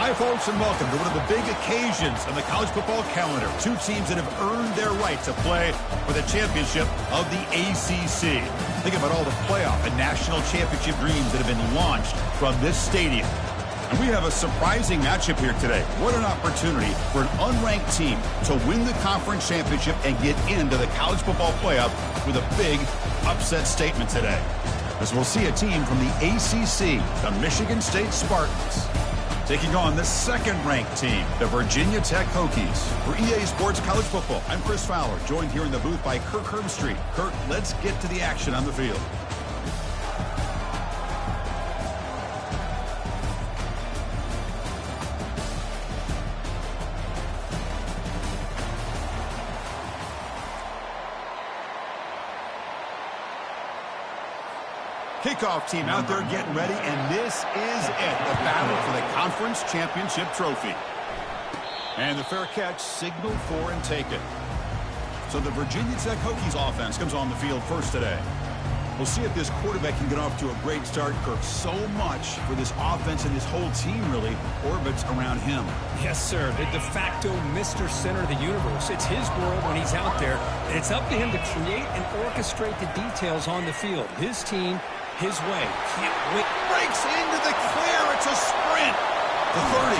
Hi, folks, and welcome to one of the big occasions on the college football calendar. Two teams that have earned their right to play for the championship of the ACC. Think about all the playoff and national championship dreams that have been launched from this stadium. And we have a surprising matchup here today. What an opportunity for an unranked team to win the conference championship and get into the college football playoff with a big upset statement today. As we'll see a team from the ACC, the Michigan State Spartans, taking on the second-ranked team, the Virginia Tech Hokies. For EA Sports College Football, I'm Chris Fowler, joined here in the booth by Kirk Herbstreit. Kirk, let's get to the action on the field. Kickoff team out there getting ready, and this is it, the battle for the conference championship trophy. And the fair catch, signal for and take it. So the Virginia Tech Hokies offense comes on the field first today. We'll see if this quarterback can get off to a great start, Kirk. So much for this offense, and this whole team really orbits around him. Yes, sir. The de facto Mr. Center of the universe. It's his world when he's out there, and it's up to him to create and orchestrate the details on the field. His team, his way. Can't wait. Breaks into the clear. It's a sprint. The 30.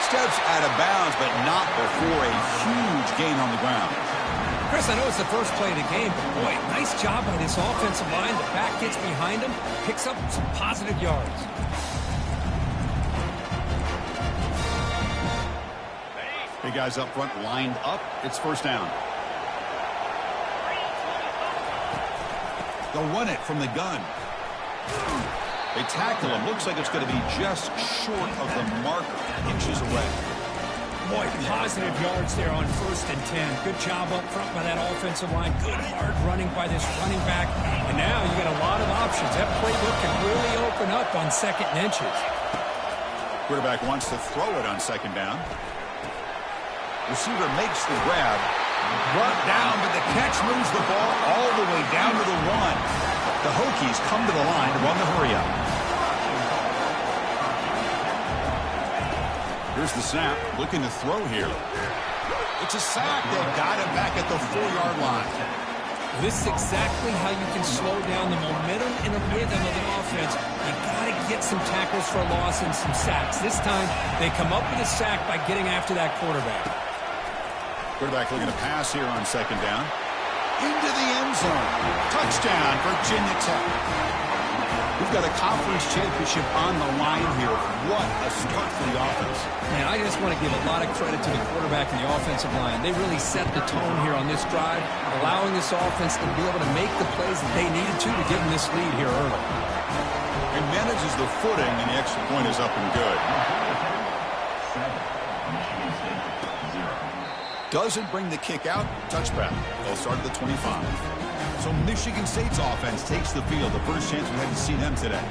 Steps out of bounds, but not before a huge gain on the ground. Chris, I know it's the first play of the game, but boy, nice job by this offensive line. The back gets behind him, picks up some positive yards. Big guys up front lined up. It's first down. They'll run it from the gun. They tackle him. Looks like it's going to be just short of the marker, inches away. Boy, positive yards there on 1st and 10. Good job up front by that offensive line. Good hard running by this running back. And now you got a lot of options. That playbook can really open up on 2nd and inches. Quarterback wants to throw it on 2nd down. Receiver makes the grab. Brought down, but the catch moves the ball all the way down to the 1. The Hokies come to the line to run the hurry-up. Here's the snap, looking to throw here. It's a sack. They've got him back at the 4-yard line. This is exactly how you can slow down the momentum and the rhythm of the offense. You got to get some tackles for loss and some sacks. This time, they come up with a sack by getting after that quarterback. Quarterback looking to pass here on 2nd down. Into the end zone. Touchdown, Virginia Tech. We've got a conference championship on the line here. What a start for the offense. Man, I just want to give a lot of credit to the quarterback and the offensive line. They really set the tone here on this drive, allowing this offense to be able to make the plays that they needed to give them this lead here early. He manages the footing, and the extra point is up and good. Doesn't bring the kick out. Touchback. They'll start at the 25. So Michigan State's offense takes the field. The first chance we had to see them today.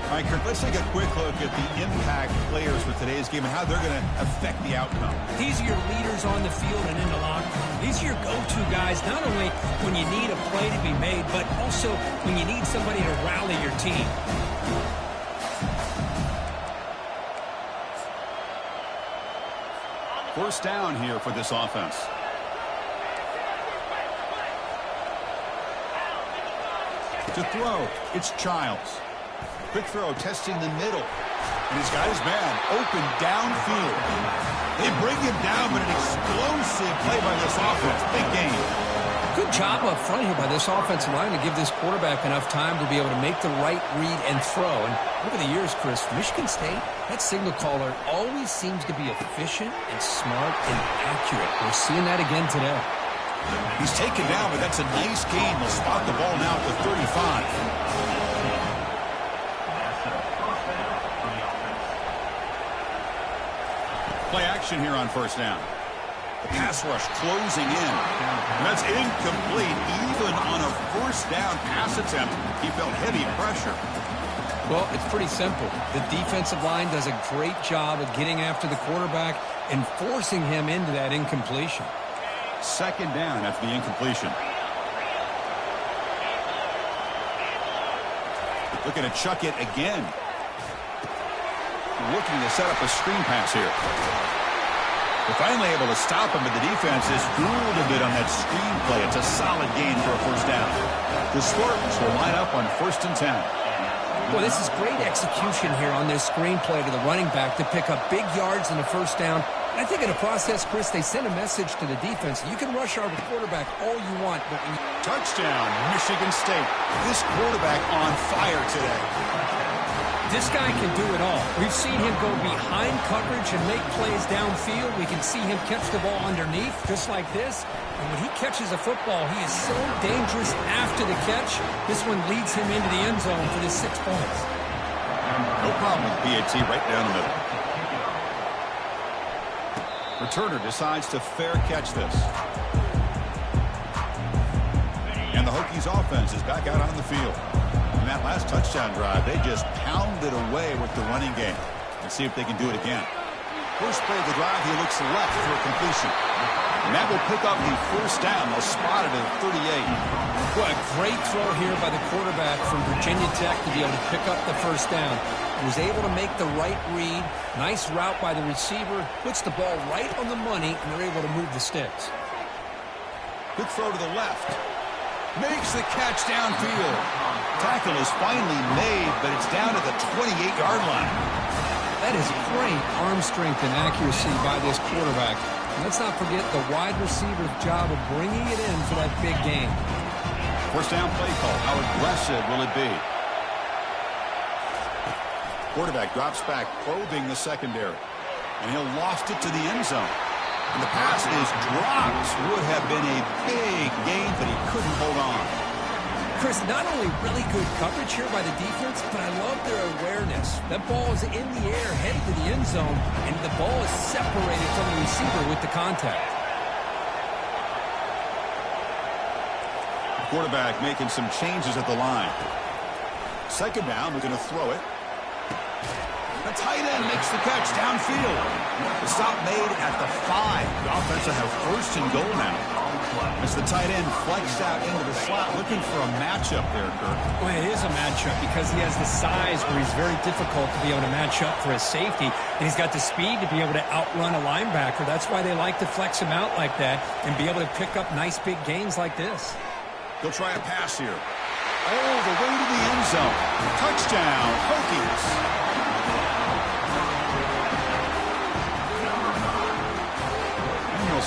All right, Kirk, let's take a quick look at the impact players for today's game and how they're going to affect the outcome. These are your leaders on the field and in the locker room. These are your go-to guys, not only when you need a play to be made, but also when you need somebody to rally your team. First down here for this offense. To throw, it's Childs. Quick throw, testing the middle. And he's got his man open downfield. They bring him down, but an explosive play by this offense. Big game. Good job up front here by this offensive line to give this quarterback enough time to be able to make the right read and throw. And over the years, Chris, Michigan State, that signal caller always seems to be efficient and smart and accurate. We're seeing that again today. He's taken down, but that's a nice gain. They'll spot the ball now at the 35. Play action here on first down. The pass rush closing in. And that's incomplete. Even on a first down pass attempt, he felt heavy pressure. Well, it's pretty simple. The defensive line does a great job of getting after the quarterback and forcing him into that incompletion. 2nd down after the incompletion. Looking to chuck it again. looking to set up a screen pass here. They're finally able to stop him, but the defense is fooled a bit on that screen play. It's a solid gain for a first down. The Spartans will line up on 1st and 10. Well, this is great execution here on this screenplay to the running back to pick up big yards in the first down. And I think in the process, Chris, they send a message to the defense. You can rush our quarterback all you want, but when you... Touchdown, Michigan State. This quarterback on fire today. This guy can do it all. We've seen him go behind coverage and make plays downfield. We can see him catch the ball underneath, just like this. And when he catches a football, he is so dangerous after the catch. This one leads him into the end zone for the 6 points. No problem with PAT right down the middle. Returner decides to fair catch this. And the Hokies offense is back out on the field. In that last touchdown drive, they just pounded away with the running game. Let's see if they can do it again. First play of the drive, he looks left for a completion. And that will pick up the first down. They'll spot it at 38. What a great throw here by the quarterback from Virginia Tech to be able to pick up the first down. He was able to make the right read. Nice route by the receiver. Puts the ball right on the money, and they're able to move the sticks. Good throw to the left. Makes the catch downfield. Tackle is finally made, but it's down to the 28-yard line. That is great arm strength and accuracy by this quarterback. And let's not forget the wide receiver's job of bringing it in for that big game. First down play call. How aggressive will it be? Quarterback drops back, probing the secondary. And he'll lost it to the end zone. And the pass is dropped. Would have been a big gain, but he couldn't hold on. Chris, not only really good coverage here by the defense, but I love their awareness. That ball is in the air, headed to the end zone, and the ball is separated from the receiver with the contact. The quarterback making some changes at the line. Second down, we're going to throw it. The tight end makes the catch downfield. The stop made at the 5. The offense will have 1st and goal now. As the tight end flexed out into the slot, looking for a matchup there, Kirk. Well, it is a matchup because he has the size where he's very difficult to be able to match up for his safety. And he's got the speed to be able to outrun a linebacker. That's why they like to flex him out like that and be able to pick up nice big gains like this. They'll try a pass here. Oh, the way to the end zone. Touchdown, Hokies.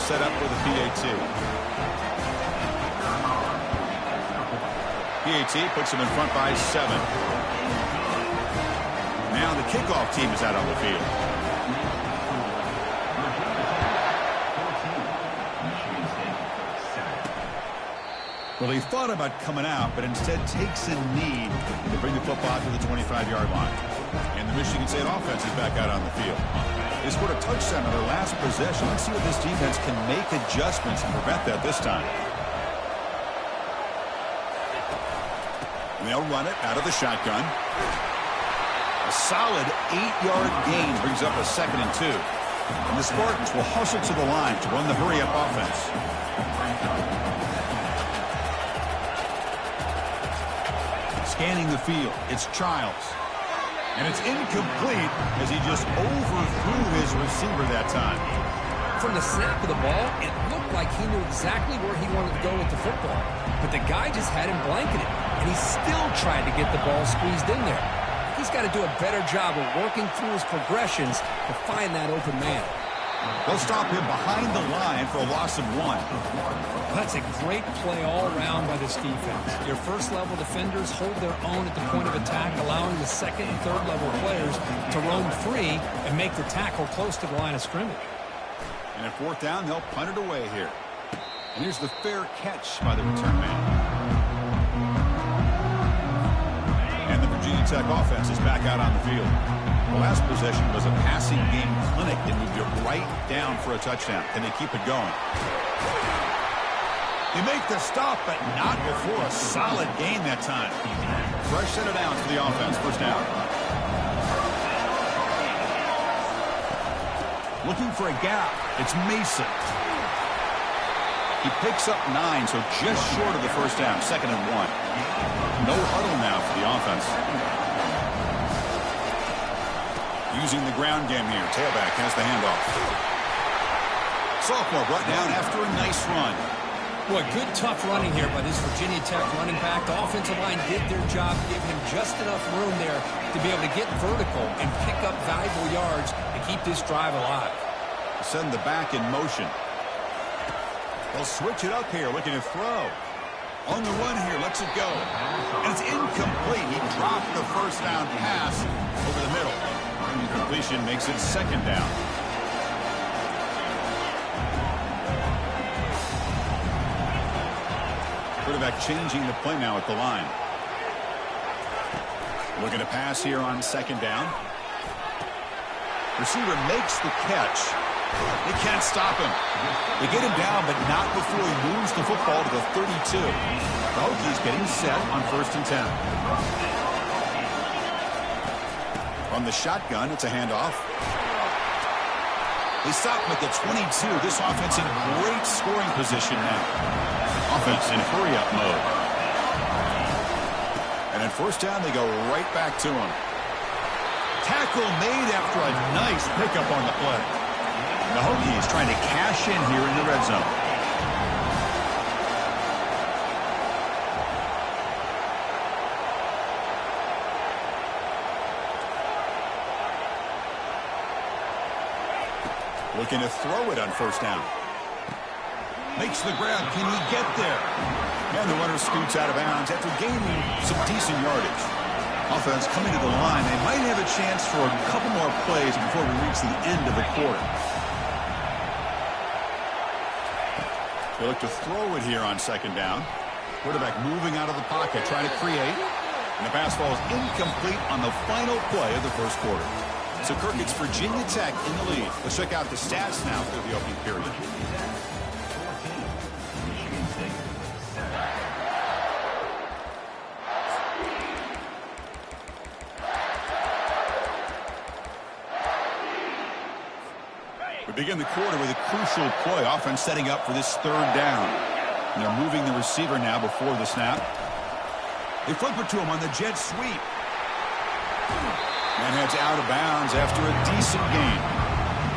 Set up for the PAT. PAT puts him in front by 7. Now the kickoff team is out on the field. Well, he thought about coming out, but instead takes a knee to bring the football to the 25-yard line. And the Michigan State offense is back out on the field. They scored a touchdown on their last possession. Let's see if this defense can make adjustments and prevent that this time. And they'll run it out of the shotgun. A solid 8-yard gain brings up a 2nd and 2. And the Spartans will hustle to the line to run the hurry-up offense. Scanning the field, it's Childs. And it's incomplete as he just overthrew his receiver that time. From the snap of the ball, it looked like he knew exactly where he wanted to go with the football. But the guy just had him blanketed, and he still tried to get the ball squeezed in there. He's got to do a better job of working through his progressions to find that open man. They'll stop him behind the line for a loss of 1. That's a great play all around by this defense. Your first-level defenders hold their own at the point of attack, allowing the second and third-level players to roam free and make the tackle close to the line of scrimmage. And at 4th down, they'll punt it away here. And here's the fair catch by the return man. And the Virginia Tech offense is back out on the field. The last possession was a passing game clinic. They moved it right down for a touchdown. Can they keep it going? They make the stop, but not before a solid gain that time. Fresh set of downs for the offense. First down. Looking for a gap. It's Mason. He picks up 9, so just short of the first down. 2nd and 1. No huddle now for the offense. using the ground game here. Tailback has the handoff. Sophomore brought down after a nice run. Boy, good tough running here by this Virginia Tech running back. The offensive line did their job, gave him just enough room there to be able to get vertical and pick up valuable yards to keep this drive alive. Send the back in motion. They'll switch it up here, looking to throw. On the run here, lets it go. And it's incomplete. He dropped the first down pass over the middle. Incompletion makes it second down. Quarterback changing the play now at the line. Looking to pass here on second down. Receiver makes the catch. They can't stop him. They get him down, but not before he moves the football to the 32. The Hokies getting set on 1st and 10. From the shotgun, it's a handoff. They stop him at the 22. This offense in great scoring position now. Offense in hurry-up mode. And at 1st down, they go right back to him. Tackle made after a nice pickup on the play. The Hokies trying to cash in here in the red zone. Looking to throw it on 1st down. Makes the grab. Can he get there? And the runner scoots out of bounds after gaining some decent yardage. Offense coming to the line. They might have a chance for a couple more plays before we reach the end of the quarter. They look to throw it here on 2nd down. Quarterback moving out of the pocket, trying to create. And the pass falls incomplete on the final play of the 1st quarter. So, Kirk, it's Virginia Tech in the lead. Let's check out the stats now through the opening period. We begin the quarter with a crucial play. Offense setting up for this 3rd down. And they're moving the receiver now before the snap. They flip it to him on the jet sweep. And heads out of bounds after a decent gain.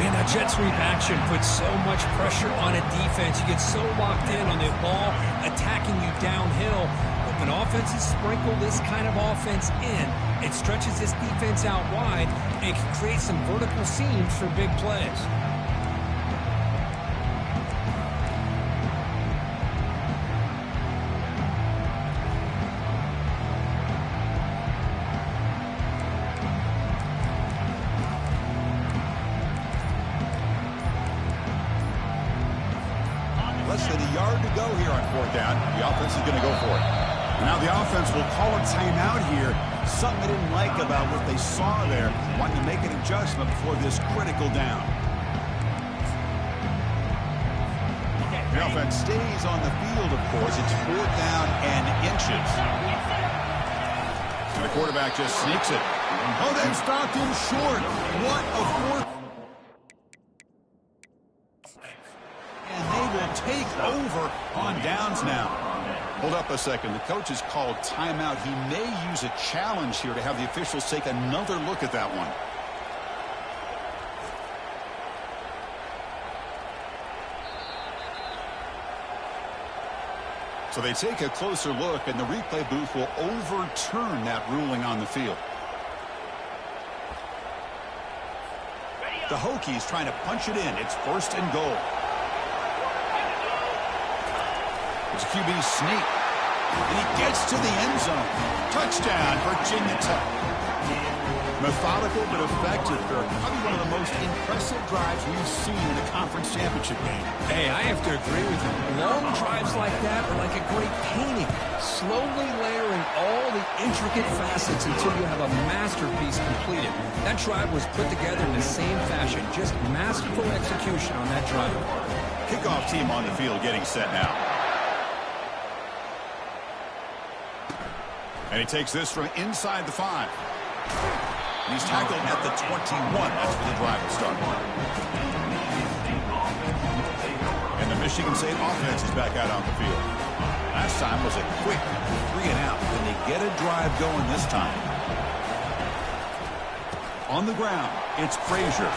Man, that jet sweep action puts so much pressure on a defense. You get so locked in on the ball attacking you downhill. But when offenses sprinkle this kind of offense in, it stretches this defense out wide and can create some vertical seams for big plays. Less than a yard to go here on 4th down. The offense is going to go for it. And now the offense will call a timeout here. Something they didn't like about what they saw there. Wanting to make an adjustment before this critical down. The offense stays on the field, of course. It's 4th down and inches. And the quarterback just sneaks it. Oh, they've stopped him short. What a 4th. And they will take over on downs now. Hold up a second. The coach has called timeout. He may use a challenge here to have the officials take another look at that one. So they take a closer look, and the replay booth will overturn that ruling on the field. The Hokies trying to punch it in. It's 1st and goal. There's a QB sneak. And he gets to the end zone. Touchdown, Virginia Tech. Methodical but effective. Probably one of the most impressive drives we've seen in a conference championship game. Hey, I have to agree with you. Long drives like that are like a great painting. Slowly layering all the intricate facets until you have a masterpiece completed. That drive was put together in the same fashion. Just masterful execution on that drive. Kickoff team on the field getting set now. And he takes this from inside the 5. And he's tackled at the 21. That's where the drive will start. And the Michigan State offense is back out on the field. Last time was a quick 3 and out. Then they get a drive going this time. On the ground, It's Frazier.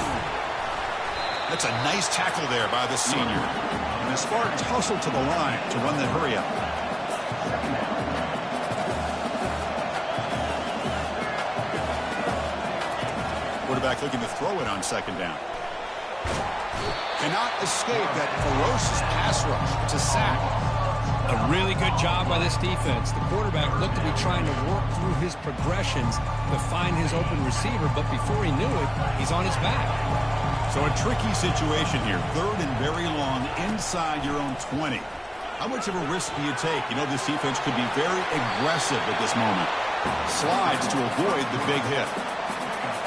That's a nice tackle there by the senior. And the Spartans hustle to the line to run the hurry up. Quarterback looking to throw it on second down. Cannot escape that ferocious pass rush. It's a sack. A really good job by this defense. The quarterback looked to be trying to work through his progressions to find his open receiver, but before he knew it, he's on his back. So a tricky situation here. Third and very long inside your own 20. How much of a risk do you take? You know this defense could be very aggressive at this moment. Slides to avoid the big hit.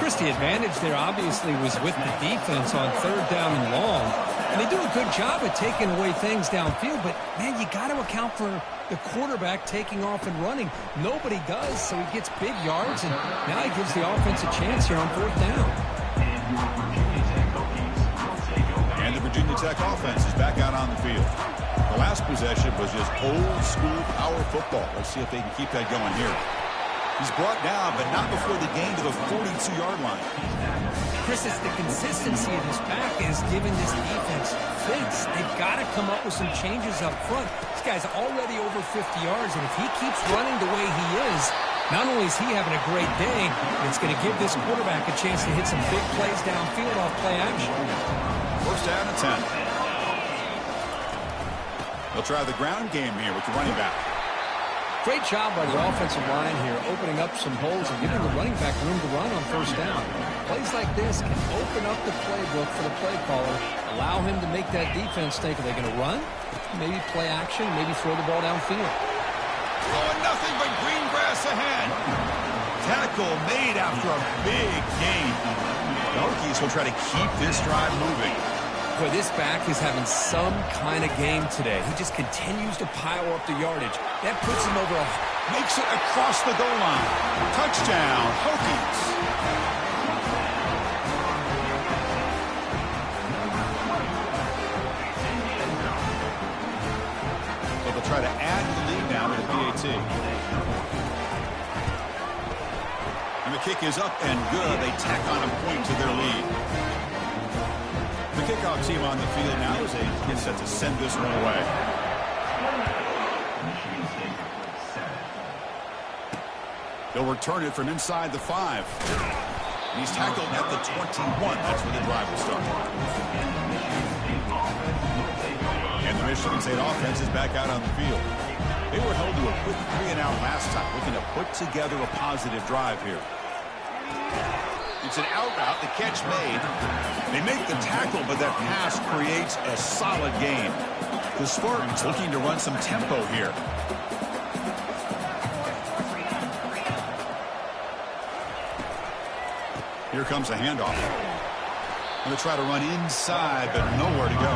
Chris, the advantage there obviously was with the defense on third down and long. And they do a good job at taking away things downfield, but, man, you got to account for the quarterback taking off and running. Nobody does, so he gets big yards, and now he gives the offense a chance here on fourth down. And the Virginia Tech offense is back out on the field. The last possession was just old-school power football. Let's see if they can keep that going here. He's brought down, but not before the gain to the 42-yard line. Chris, it's the consistency of this back is giving this defense fits. They've got to come up with some changes up front. This guy's already over 50 yards, and if he keeps running the way he is, not only is he having a great day, it's going to give this quarterback a chance to hit some big plays downfield off play action. First down and 10. They'll try the ground game here with the running back. Great job by the offensive line here, opening up some holes and giving the running back room to run on first down. Plays like this can open up the playbook for the play caller, allow him to make that defense think, are they going to run? Maybe play action, maybe throw the ball downfield. Throwing nothing but green grass ahead. Tackle made after a big gain. The Hokies will try to keep this drive moving. Boy, this back is having some kind of game today. He just continues to pile up the yardage. That puts him over makes it across the goal line. Touchdown, Hokies. So they'll try to add the lead now to the PAT. And the kick is up and good. They tack on a point to their lead. The kickoff team on the field now as they get set to send this one away. They'll return it from inside the 5. And he's tackled at the 21. That's where the drive will start. And the Michigan State offense is back out on the field. They were held to a quick 3-and-out last time, looking to put together a positive drive here. It's an out route, the catch made. They make the tackle, but that pass creates a solid gain. The Spartans looking to run some tempo here. Here comes a handoff. Going to try to run inside, but nowhere to go.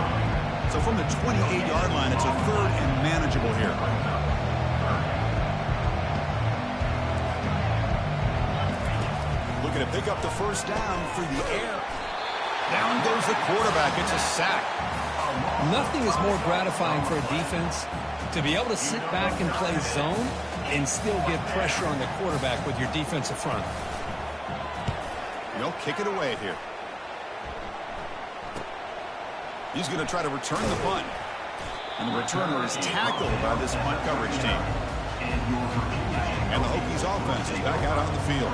So from the 28-yard line, it's a third and manageable here. Looking to pick up the first down through the air. Down goes the quarterback. It's a sack. Nothing is more gratifying for a defense to be able to sit back and play zone and still get pressure on the quarterback with your defensive front. They'll kick it away here. He's going to try to return the punt. And the returner is tackled by this punt coverage team. And the Hokies offense is back out on the field.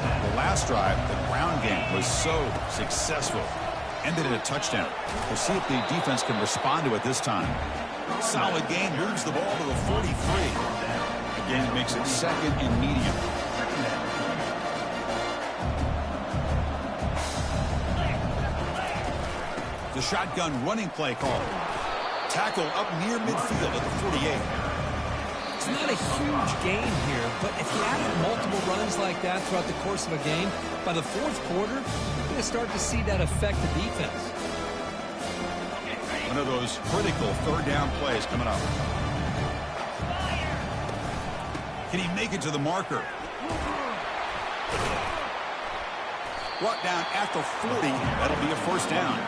The last drive, the ground game, was so successful. Ended in a touchdown. We'll see if the defense can respond to it this time. Solid gain, moves the ball to the 43. Again, it makes it second and medium. The shotgun running play call. Tackle up near midfield at the 48. It's not a huge gain here, but if you add multiple runs like that throughout the course of a game, by the fourth quarter, you're going to start to see that affect the defense. One of those critical third down plays coming up. Can he make it to the marker? Brought down at the 40. That'll be a first down.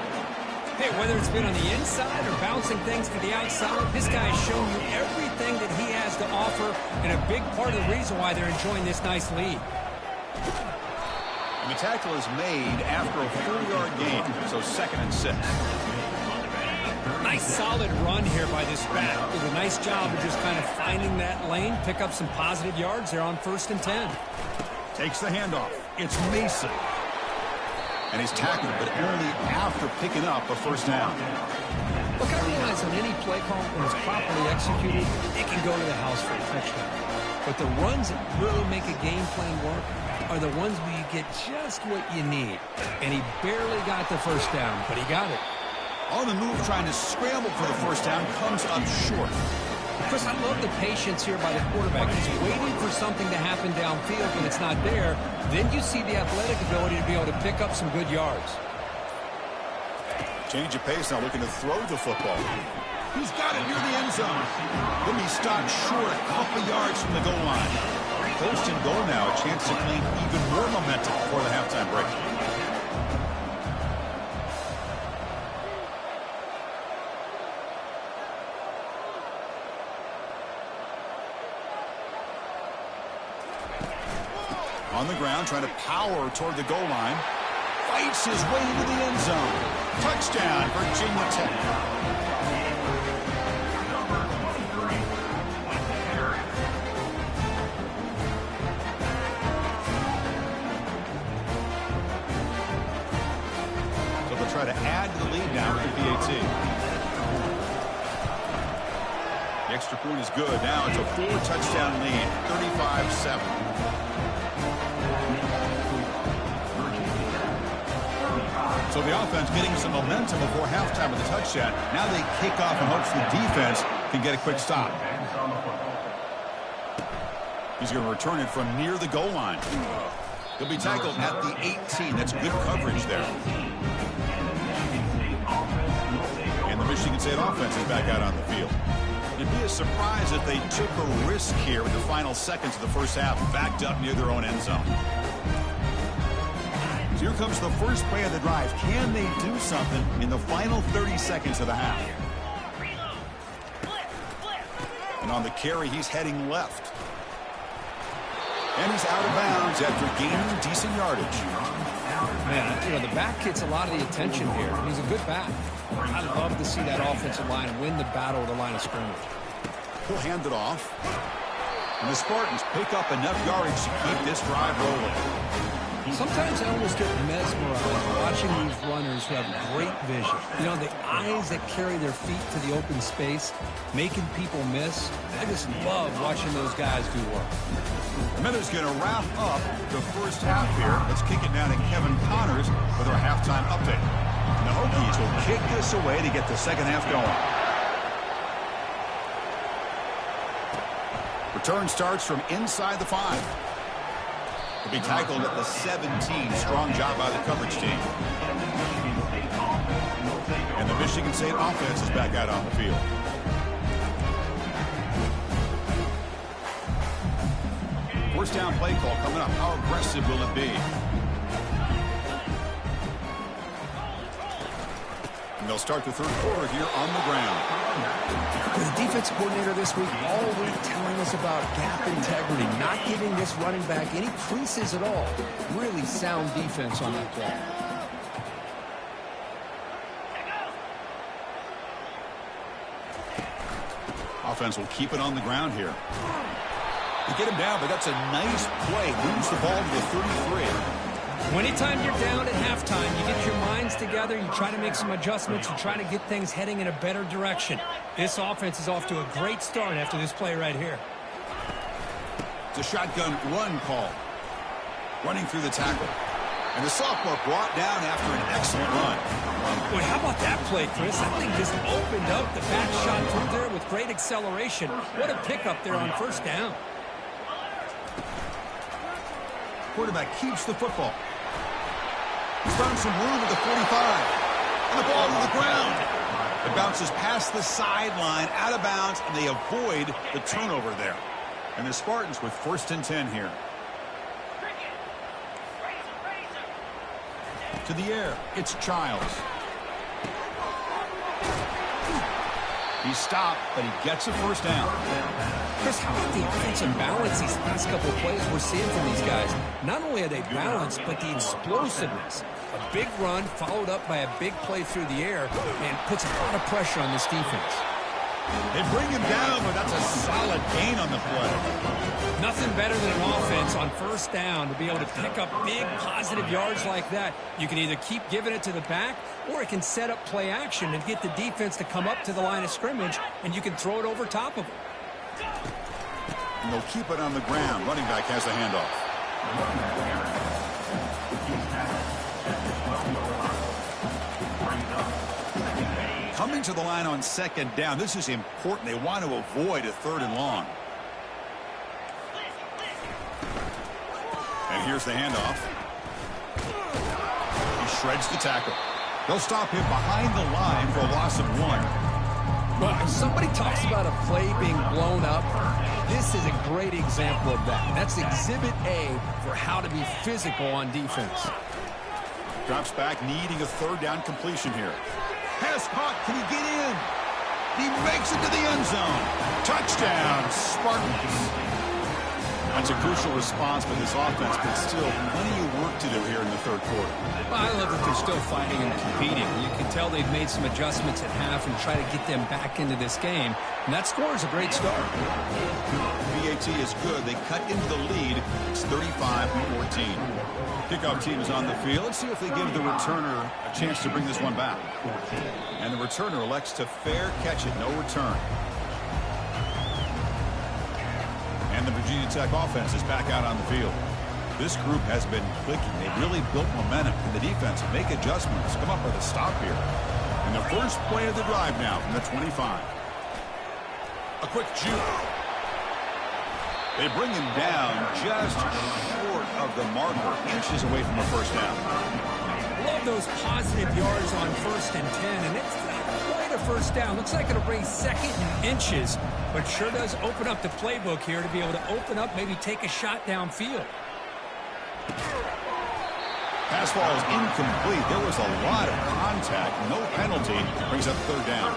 Hey, whether it's been on the inside or bouncing things to the outside, this guy has shown you everything that he has to offer, and a big part of the reason why they're enjoying this nice lead. And the tackle is made after a 4-yard gain, so 2nd and 6. Nice solid run here by this back. Did a nice job of just kind of finding that lane, pick up some positive yards there on 1st and 10. Takes the handoff. It's Mason. And he's tackled, but only after picking up a 1st down. Look, I realize on any play call, when it's properly executed, it can go to the house for a touchdown. But the runs that really make a game plan work are the ones where you get just what you need. And he barely got the 1st down, but he got it. On the move, trying to scramble for the 1st down, comes up short. Chris, I love the patience here by the quarterback. He's waiting for something to happen downfield when it's not there. Then you see the athletic ability to be able to pick up some good yards. Change of pace now, looking to throw the football. He's got it near the end zone. Then he stopped short a couple yards from the goal line. 1st and goal now, a chance to claim even more momentum before the halftime break. On the ground, trying to power toward the goal line. Fights his way into the end zone. Touchdown, Virginia Tech. So they'll try to add to the lead now with the PAT. The extra point is good. Now it's a 4-touchdown lead, 35-7. So the offense getting some momentum before halftime with the touchdown. Now they kick off in hopes the defense can get a quick stop. He's going to return it from near the goal line. He'll be tackled at the 18. That's good coverage there. And the Michigan State offense is back out on the field. It'd be a surprise if they took a risk here in the final seconds of the 1st half, backed up near their own end zone. Here comes the first play of the drive. Can they do something in the final 30 seconds of the half? And on the carry, he's heading left. And he's out of bounds after gaining decent yardage. Man, you know, the back gets a lot of the attention here. He's a good back. I'd love to see that offensive line win the battle at the line of scrimmage. He'll hand it off. And the Spartans pick up enough yardage to keep this drive rolling. Sometimes I almost get mesmerized watching these runners who have great vision. You know, the eyes that carry their feet to the open space, making people miss. I just love watching those guys do work. Miller's going to wrap up the 1st half here. Let's kick it down to Kevin Connors with our halftime update. The Hokies will kick this away to get the 2nd half going. Return starts from inside the 5. To be tackled at the 17. Strong job by the coverage team. And the Michigan State offense is back out on the field. First down play call coming up. How aggressive will it be? And they'll start the 3rd quarter here on the ground. The defensive coordinator this week all week telling us about gap integrity, not giving this running back any creases at all. Really sound defense on that play. Offense will keep it on the ground here. They get him down, but that's a nice play. Moves the ball to the 33. Anytime you're down at halftime, you get your minds together, you try to make some adjustments, you try to get things heading in a better direction. This offense is off to a great start after this play right here. It's a shotgun run call. Running through the tackle. And the sophomore brought down after an excellent run. Boy, how about that play, Chris? That thing just opened up. The back shot through there with great acceleration. What a pickup there on 1st down. Quarterback keeps the football. He's found some room at the 45. And the ball to the ground. It bounces past the sideline, out of bounds, and they avoid the turnover there. And the Spartans with 1st and 10 here. To the air, it's Childs. He's stopped, but he gets a first down. Chris, how about the offensive balance these last couple of plays we're seeing from these guys? Not only are they balanced, but the explosiveness. A big run followed up by a big play through the air and puts a lot of pressure on this defense. They bring him down, but that's a solid gain on the play. Nothing better than an offense on first down to be able to pick up big positive yards like that. You can either keep giving it to the back, or it can set up play action and get the defense to come up to the line of scrimmage, and you can throw it over top of them. And they'll keep it on the ground. Running back has the handoff. Coming to the line on second down. This is important. They want to avoid a 3rd and long. And here's the handoff. He shreds the tackle. They'll stop him behind the line for a loss of 1. Well, if somebody talks about a play being blown up, this is a great example of that. That's Exhibit A for how to be physical on defense. Drops back, needing a 3rd down completion here. Pass caught. Can he get in? He makes it to the end zone. Touchdown, Spartans. That's a crucial response for this offense, but still plenty of work to do here in the 3rd quarter. Well, I love that they're still fighting and competing. You can tell they've made some adjustments at half and try to get them back into this game. And that score is a great start. VAT is good. They cut into the lead. It's 35-14. Kickoff team is on the field. Let's see if they give the returner a chance to bring this one back. And the returner elects to fair catch it. No return. And the Virginia Tech offense is back out on the field. This group has been clicking. They've really built momentum. And the defense will make adjustments. Come up with a stop here. And the first play of the drive now from the 25. A quick juke. They bring him down just short of the marker, inches away from a first down. Love those positive yards on 1st and 10, and it's not quite a first down. Looks like it'll bring 2nd and inches, but sure does open up the playbook here to be able to open up, maybe take a shot downfield. Pass ball is incomplete. There was a lot of contact. No penalty. Brings up 3rd down.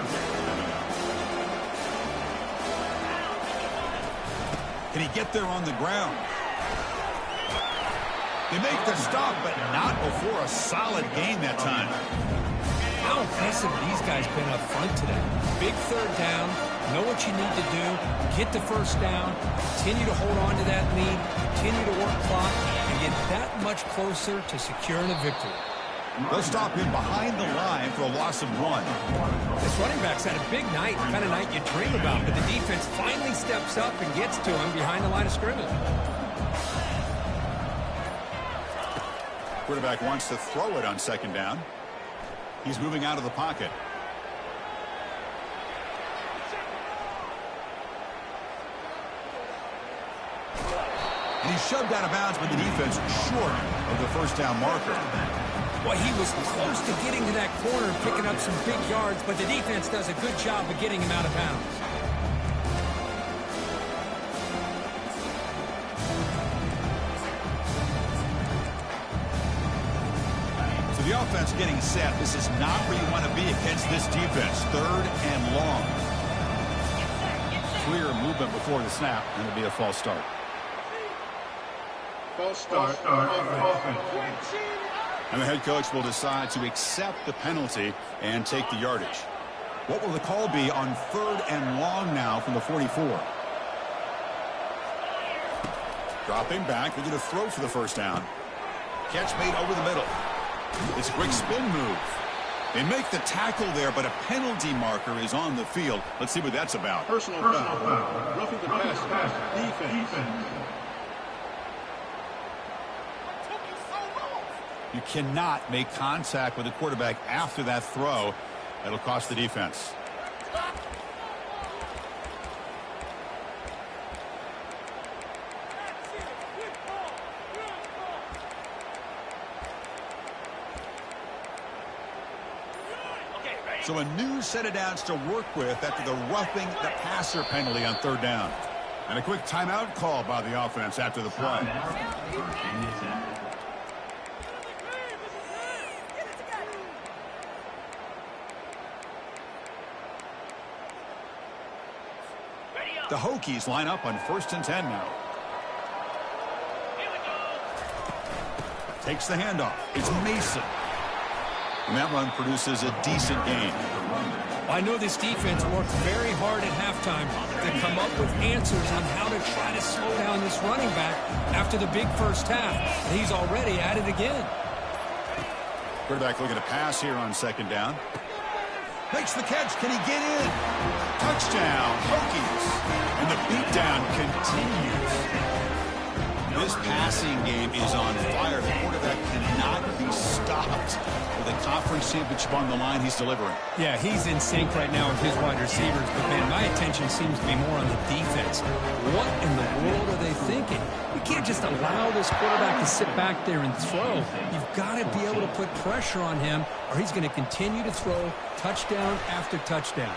Can he get there on the ground? They make the stop, but not before a solid gain that time. How impressive these guys been up front today. Big 3rd down. Know what you need to do. Get the first down. Continue to hold on to that lead. Continue to work clock and get that much closer to securing a victory. They'll stop him behind the line for a loss of 1. This running back's had a big night, the kind of night you dream about, but the defense finally steps up and gets to him behind the line of scrimmage. Quarterback wants to throw it on 2nd down. He's moving out of the pocket. And he's shoved out of bounds, but the defense short of the first down marker. Well, he was close to getting to that corner and picking up some big yards, but the defense does a good job of getting him out of bounds. So the offense getting set. This is not where you want to be against this defense. 3rd and long. Clear movement before the snap, and it'll be a false start. False start. Offense. And the head coach will decide to accept the penalty and take the yardage. What will the call be on 3rd and long now from the 44? Dropping back, looking to throw for the first down. Catch made over the middle. It's a quick spin move. They make the tackle there, but a penalty marker is on the field. Let's see what that's about. Personal foul. Roughing the pass. Defense. You cannot make contact with the quarterback after that throw. That'll cost the defense. So a new set of downs to work with after the roughing the passer penalty on 3rd down. And a quick timeout call by the offense after the play. The Hokies line up on 1st and 10 now. Takes the handoff. It's Mason. And that run produces a decent gain. I know this defense worked very hard at halftime to come up with answers on how to try to slow down this running back after the big first half. And he's already at it again. Quarterback looking to pass here on 2nd down. Makes the catch. Can he get in? Touchdown, Hokies. And the beatdown continues. This passing game is on fire. The quarterback cannot be stopped. With a conference championship on the line, he's delivering. Yeah, he's in sync right now with his wide receivers. But, man, my attention seems to be more on the defense. What in the world are they thinking? You can't just allow this quarterback to sit back there and throw. You've got to be able to put pressure on him, or he's going to continue to throw touchdown after touchdown.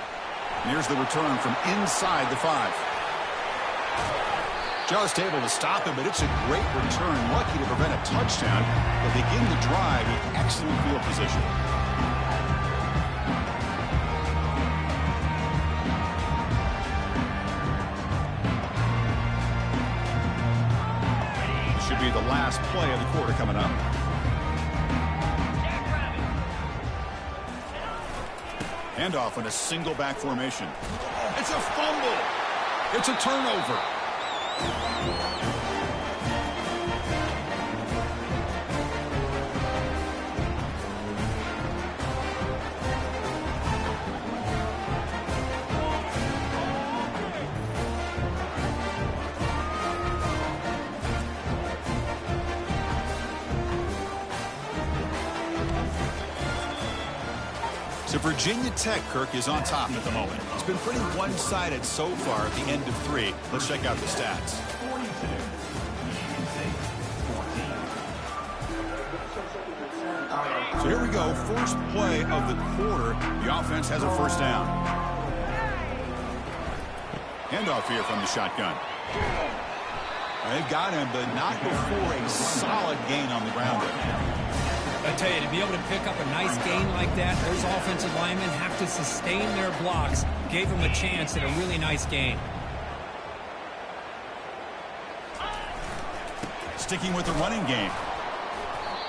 Here's the return from inside the 5. Just able to stop him, but it's a great return. Lucky to prevent a touchdown. But begin the drive with excellent field position. Should be the last play of the quarter coming up. Handoff in a single back formation. It's a fumble. It's a turnover. So Virginia Tech, Kirk, is on top at the moment. It's been pretty one-sided so far at the end of 3. Let's check out the stats. So here we go. First play of the quarter. The offense has a 1st down. Handoff here from the shotgun. They've got him, but not before a solid gain on the ground there. I tell you, to be able to pick up a nice gain like that, those offensive linemen have to sustain their blocks. Gave them a chance at a really nice gain. Sticking with the running game.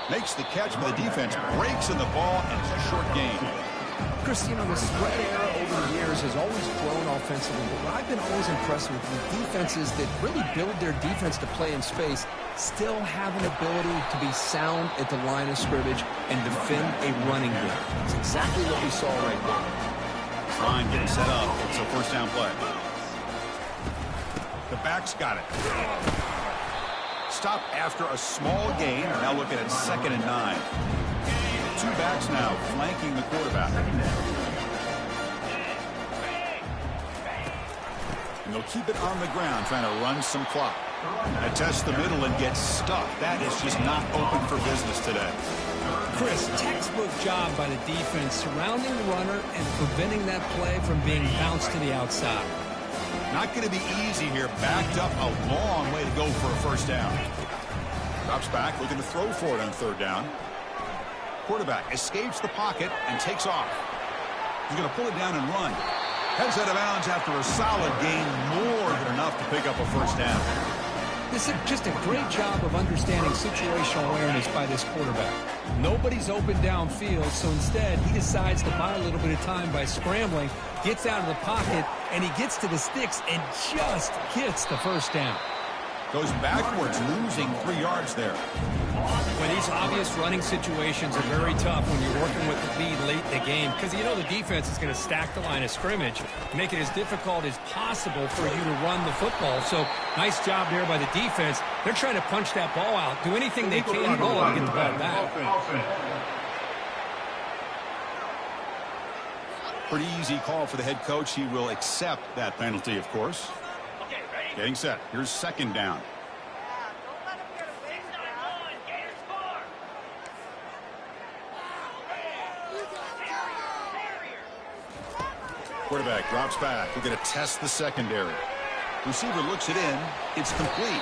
Makes the catch, but the defense breaks in the ball, and it's a short gain. Chris, you know, the spread era over the years has always grown offensively, but what I've been always impressed with defenses that really build their defense to play in space still have an ability to be sound at the line of scrimmage and defend a running game. It's exactly what we saw right there. Trying getting set up. It's a 1st down play. The back's got it. Stop after a small gain. Now looking at 2nd and 9. 2 backs now flanking the quarterback. And they'll keep it on the ground, trying to run some clock. Test the middle and get stuck. That is just not open for business today. Chris, textbook job by the defense surrounding the runner and preventing that play from being bounced to the outside. Not going to be easy here. Backed up a long way to go for a 1st down. Drops back, looking to throw for it on 3rd down. Quarterback escapes the pocket and takes off. He's going to pull it down and run. Heads out of bounds after a solid gain, more than enough to pick up a 1st down. This is just a great job of understanding situational awareness by this quarterback. Nobody's open downfield, so instead he decides to buy a little bit of time by scrambling, gets out of the pocket, and he gets to the sticks and just gets the 1st down. Goes backwards, losing 3 yards there. Well, these obvious running situations are very tough when you're working with the lead late in the game because you know the defense is going to stack the line of scrimmage, make it as difficult as possible for you to run the football. So nice job there by the defense. They're trying to punch that ball out, do anything they can at all to get the ball back. Pretty easy call for the head coach. He will accept that penalty, of course. Getting set. Here's 2nd down. Quarterback drops back. We're going to test the secondary. Receiver looks it in. It's complete.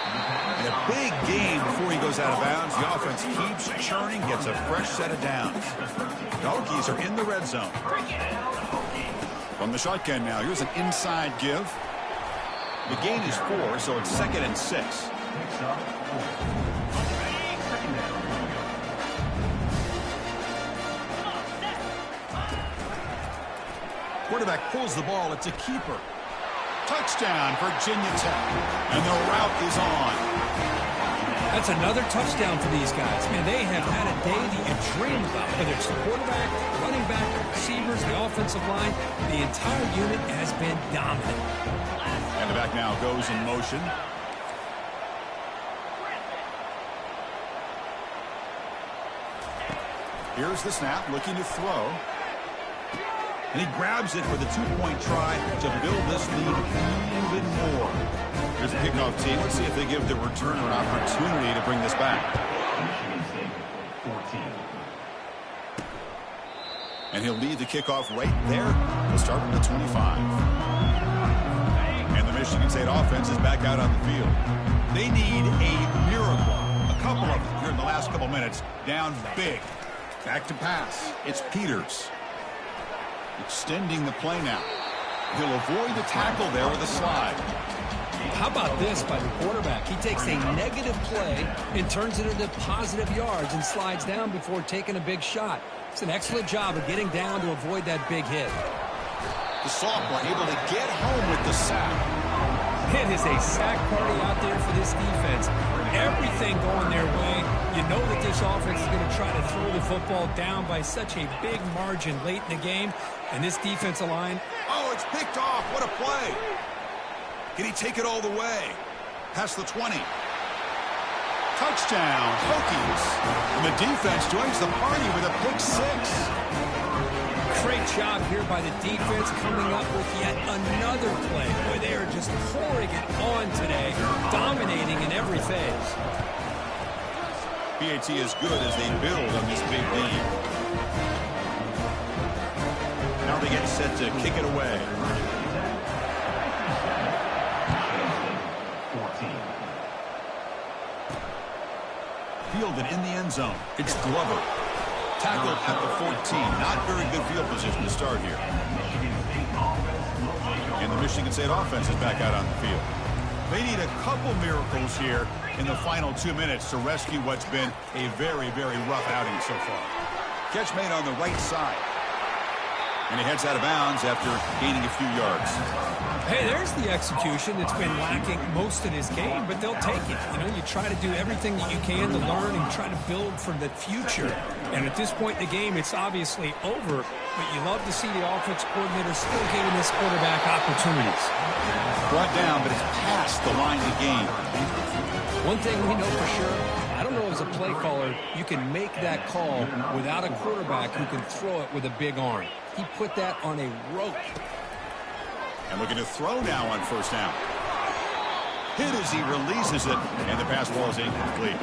And a big gain before he goes out of bounds. The offense keeps churning, gets a fresh set of downs. The Hokies are in the red zone. From the shotgun now. Here's an inside give. The gain is 4, so it's 2nd and 6. Quarterback pulls the ball. It's a keeper. Touchdown, Virginia Tech. And the route is on. That's another touchdown for these guys. Man, they have had a day that you dream about. Whether it's the quarterback, the running back, the receivers, the offensive line, the entire unit has been dominant. And the back now goes in motion. Here's the snap, looking to throw. And he grabs it for the 2-point try to build this lead even more. Here's the kickoff team. Let's see if they give the returner an opportunity to bring this back. And he'll lead the kickoff right there. He'll start from the 25. And the Michigan State offense is back out on the field. They need a miracle. A couple of them here in the last couple minutes. Down big. Back to pass. It's Peters. Extending the play now. He'll avoid the tackle there with a slide. How about this by the quarterback? He takes a negative play and turns it into positive yards and slides down before taking a big shot. It's an excellent job of getting down to avoid that big hit. The sophomore able to get home with the sack. It is a sack party out there for this defense. Everything going their way. You know that this offense is going to try to throw the football down by such a big margin late in the game. And this defensive line. Oh, it's picked off. What a play. Can he take it all the way? Past the 20. Touchdown, Hokies. And the defense joins the party with a pick 6. Great job here by the defense coming up with yet another play. Boy, they are just pouring it on today, dominating in every phase. PAT is good as they build on this big lead. Now they get set to kick it away. Fielded in the end zone. It's Glover. Tackled at the 14. Not very good field position to start here. And the Michigan State offense is back out on the field. They need a couple miracles here in the final 2 minutes to rescue what's been a very, very rough outing so far. Catch made on the right side. And he heads out of bounds after gaining a few yards. Hey, there's the execution that's been lacking most of this game, but they'll take it. You know, you try to do everything that you can to learn and try to build for the future. And at this point in the game, it's obviously over, but you love to see the offense coordinator still giving this quarterback opportunities. Brought down, but it's past the line to gain. One thing we know for sure, I don't know as a play caller, you can make that call without a quarterback who can throw it with a big arm. He put that on a rope. And looking to throw now on first down. Hit as he releases it, and the pass ball is incomplete.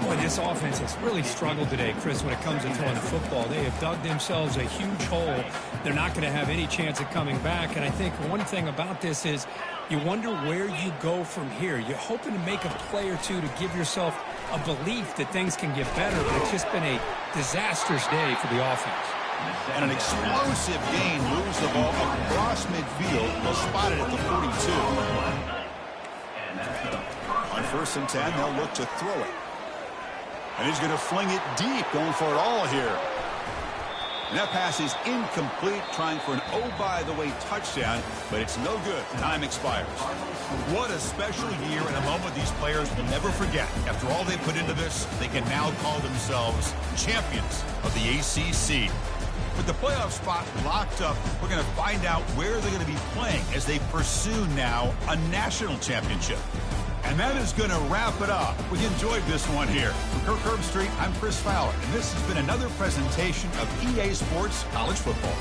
Boy, this offense has really struggled today, Chris, when it comes to throwing the football. They have dug themselves a huge hole. They're not going to have any chance of coming back. And I think one thing about this is you wonder where you go from here. You're hoping to make a play or two to give yourself a belief that things can get better, but it's just been a disastrous day for the offense. And an explosive gain moves the ball across midfield. They'll spot it at the 42. On 1st and 10, they'll look to throw it. And he's going to fling it deep, going for it all here. And that pass is incomplete, trying for an oh-by-the-way touchdown, but it's no good. Time expires. What a special year and a moment these players will never forget. After all they put into this, they can now call themselves champions of the ACC. With the playoff spot locked up, we're going to find out where they're going to be playing as they pursue now a national championship. And that is going to wrap it up. We enjoyed this one here. From Kirk Herbstreit, I'm Chris Fowler, and this has been another presentation of EA Sports College Football.